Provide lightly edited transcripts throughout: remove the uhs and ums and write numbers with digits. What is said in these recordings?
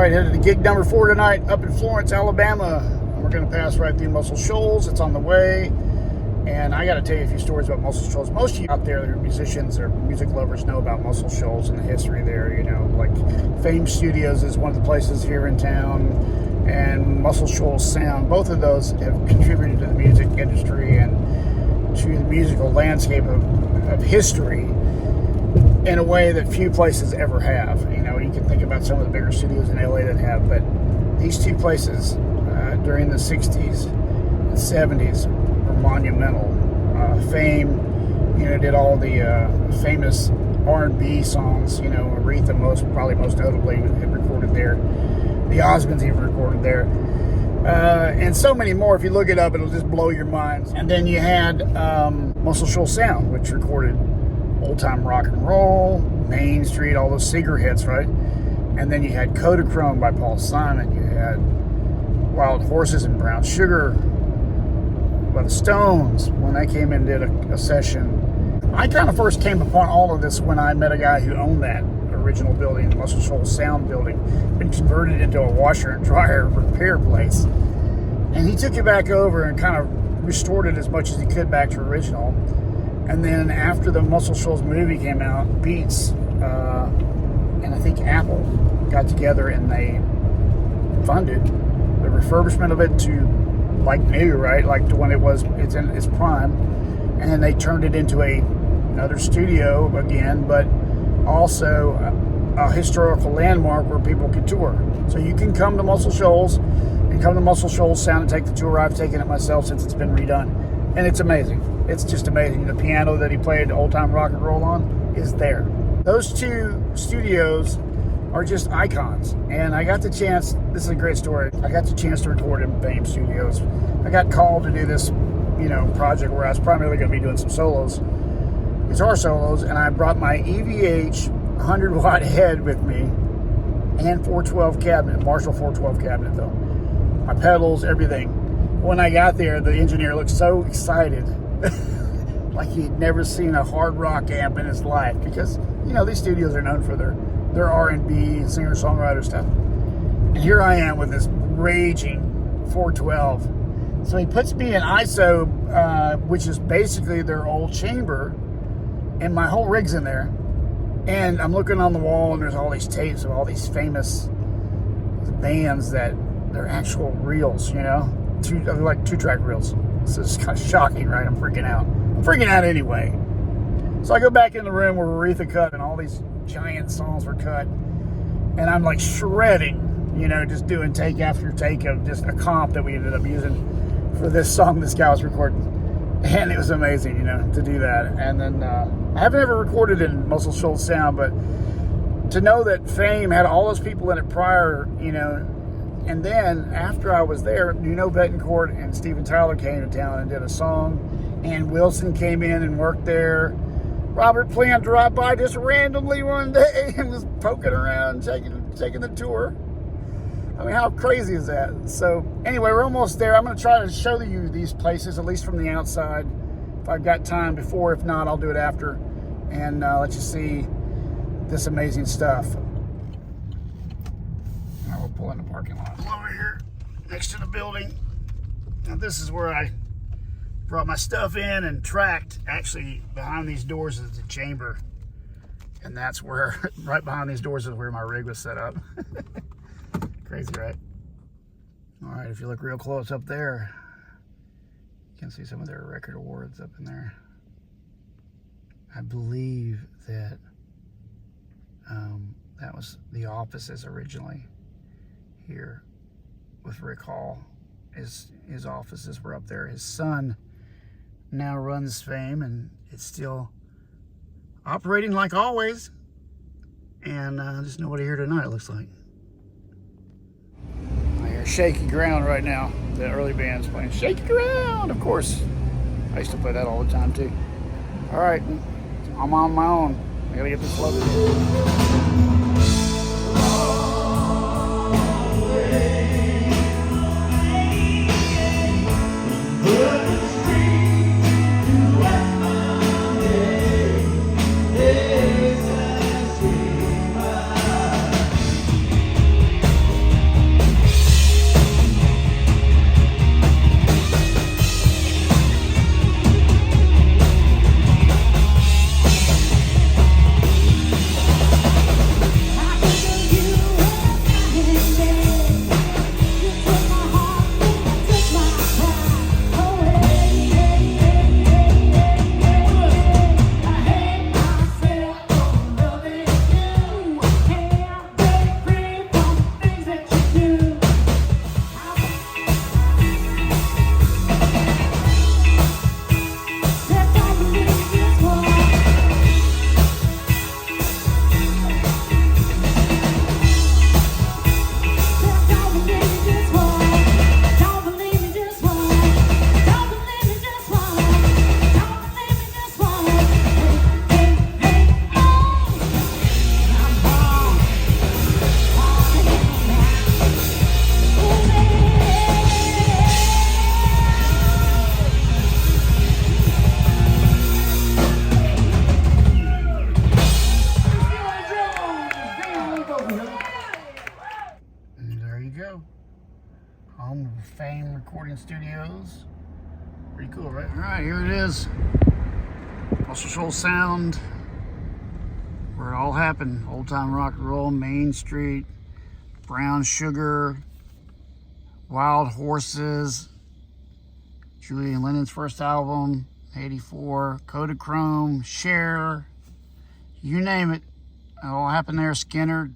right, headed to gig number 4 tonight up in Florence, Alabama. We're going to pass right through Muscle Shoals. It's on the way. And I got to tell you a few stories about Muscle Shoals. Most of you out there that are musicians or music lovers know about Muscle Shoals and the history there. You know, like Fame Studios is one of the places here in town, and Muscle Shoals Sound. Both of those have contributed to the music industry and to the musical landscape of history in a way that few places ever have. You know, you can think about some of the bigger studios in LA that have, but these two places during the 60s and 70s were monumental. Fame, you know, did all the famous R&B songs. You know, Aretha probably most notably had recorded there. The Osmonds even recorded there. And so many more. If you look it up, it'll just blow your minds. And then you had Muscle Shoals Sound, which recorded old-time rock and roll, Main Street, all those Seeger hits, right? And then you had Kodachrome by Paul Simon. You had Wild Horses and Brown Sugar by the Stones when they came in and did a session. I kind of first came upon all of this when I met a guy who owned that original building, the Muscle Shoals Sound building, been converted into a washer and dryer repair place. And he took it back over and kind of restored it as much as he could back to original. And then after the Muscle Shoals movie came out, Beats and I think Apple got together and they funded the refurbishment of it to like new, right? Like to when it's in its prime. And then they turned it into another studio again, but also a historical landmark where people could tour. So you can come to Muscle Shoals and come to Muscle Shoals Sound and take the tour. I've taken it myself since it's been redone. And it's amazing. It's just amazing. The piano that he played old-time rock and roll on is there. Those two studios are just icons. And I got the chance, this is a great story, I got the chance to record in Fame Studios. I got called to do this, you know, project where I was primarily going to be doing some solos, guitar solos, and I brought my EVH 100-watt head with me and 412 cabinet, Marshall 412 cabinet though. My pedals, everything. When I got there, the engineer looked so excited, like he'd never seen a hard rock amp in his life, because, you know, these studios are known for their R&B, singer-songwriter stuff. And here I am with this raging 412. So he puts me in ISO, which is basically their old chamber, and my whole rig's in there. And I'm looking on the wall, and there's all these tapes of all these famous bands that they're actual reels, you know? Like two-track reels. So it's kind of shocking, right? I'm freaking out. I'm freaking out anyway. So I go back in the room where Aretha cut and all these giant songs were cut. And I'm like shredding, you know, just doing take after take of just a comp that we ended up using for this song this guy was recording. And it was amazing, you know, to do that. And then I haven't ever recorded in Muscle Shoals Sound, but to know that Fame had all those people in it prior, you know. And then after I was there, Nuno Betancourt and Steven Tyler came to town and did a song. And Wilson came in and worked there. Robert Plant dropped by just randomly one day and was poking around, taking the tour. I mean, how crazy is that? So anyway, we're almost there. I'm going to try to show you these places, at least from the outside, if I've got time before. If not, I'll do it after and let you see this amazing stuff. Now we'll pull in the parking lot. Over here, next to the building. Now this is where I brought my stuff in and tracked. Actually, behind these doors is the chamber. And that's where, right behind these doors is where my rig was set up. Crazy, right? All right, if you look real close up there, you can see some of their record awards up in there. I believe that that was the offices originally here with Rick Hall. His offices were up there. His son now runs Fame, and it's still operating like always. And there's nobody here tonight, it looks like. I hear shaky ground right now. The early band's playing shaky ground, of course. I used to play that all the time too. All right, I'm on my own. I gotta get this loaded. home of Fame Recording Studios. Pretty cool, right? All right, here it is. Muscle Shoals Sound, where it all happened. Old time rock and roll, Main Street, Brown Sugar, Wild Horses, Julian Lennon's first album, 84, Kodachrome, Cher, you name it. It all happened there. Skinner.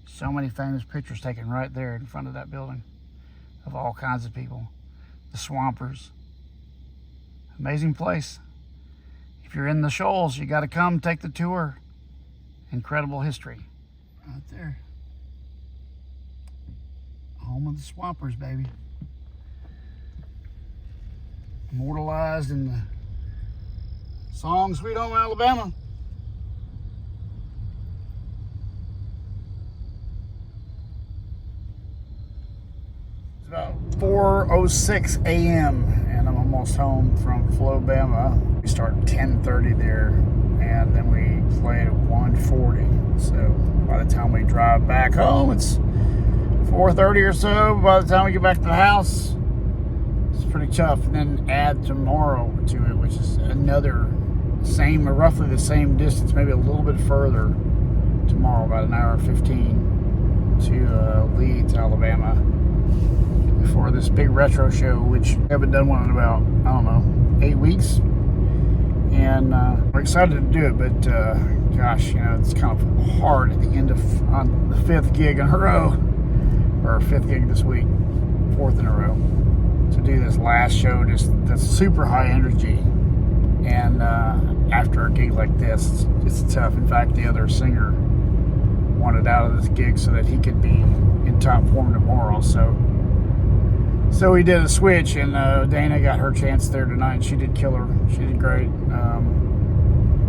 So many famous pictures taken right there in front of that building of all kinds of people. The Swampers. Amazing place. If you're in the Shoals, you got to come take the tour. Incredible history. Right there. Home of the Swampers, baby. Immortalized in the song Sweet Home Alabama. It's about 4:06 a.m. and I'm almost home from Flobama. We start at 10:30 there, and then we play at 1:40. So by the time we drive back home, it's 4:30 or so. By the time we get back to the house, it's pretty tough. And then add tomorrow to it, which is another same or roughly the same distance, maybe a little bit further tomorrow, about an hour and 15 to Leeds, Alabama, for this big retro show, which I haven't done one in about, I don't know, 8 weeks. And we're excited to do it, but gosh, you know, it's kind of hard at the end of on the 5th gig in a row, or 5th gig this week, 4th in a row, to do this last show. Just that's super high energy, and after a gig like this, it's tough. In fact, the other singer wanted out of this gig so that he could be in top form tomorrow. So we did a switch, and Dana got her chance there tonight, and she did killer. She did great.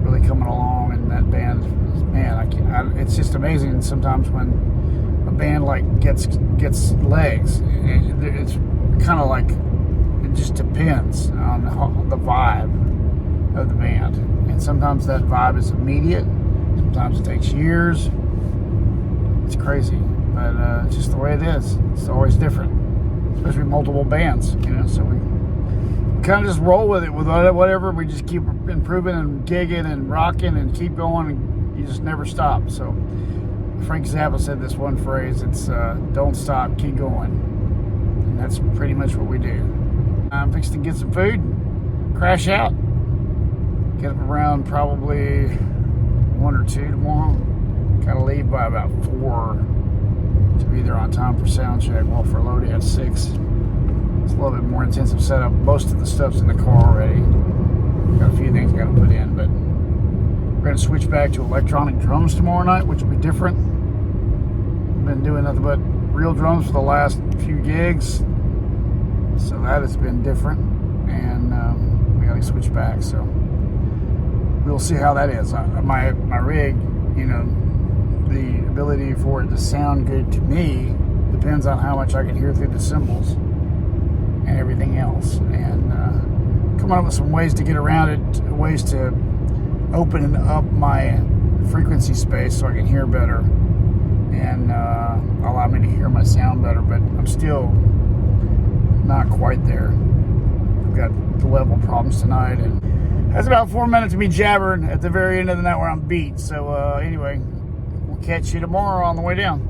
Really coming along, and that band, man, it's just amazing sometimes when a band like gets legs. It's kind of like, it just depends on the vibe of the band, and sometimes that vibe is immediate. Sometimes it takes years. It's crazy, but it's just the way it is. It's always different, especially multiple bands, you know. So we kind of just roll with it, with whatever. We just keep improving and gigging and rocking and keep going, and you just never stop. So Frank Zappa said this one phrase, it's don't stop, keep going. And that's pretty much what we do. I'm fixing to get some food, crash out, get up around probably 1 or 2 tomorrow. Gotta leave by about 4 to be there on time for sound check. Well, for loading at 6. It's a little bit more intensive setup. Most of the stuff's in the car already. Got a few things I gotta put in, but we're gonna switch back to electronic drums tomorrow night, which will be different. Been doing nothing but real drums for the last few gigs, so that has been different, and we gotta switch back. So we'll see how that is. My rig, you know, the ability for it to sound good to me depends on how much I can hear through the cymbals and everything else, and coming up with some ways to get around it, ways to open up my frequency space so I can hear better and allow me to hear my sound better. But I'm still not quite there. I've got the level problems tonight, and that's about 4 minutes of me jabbering at the very end of the night where I'm beat. So anyway, we'll catch you tomorrow on the way down.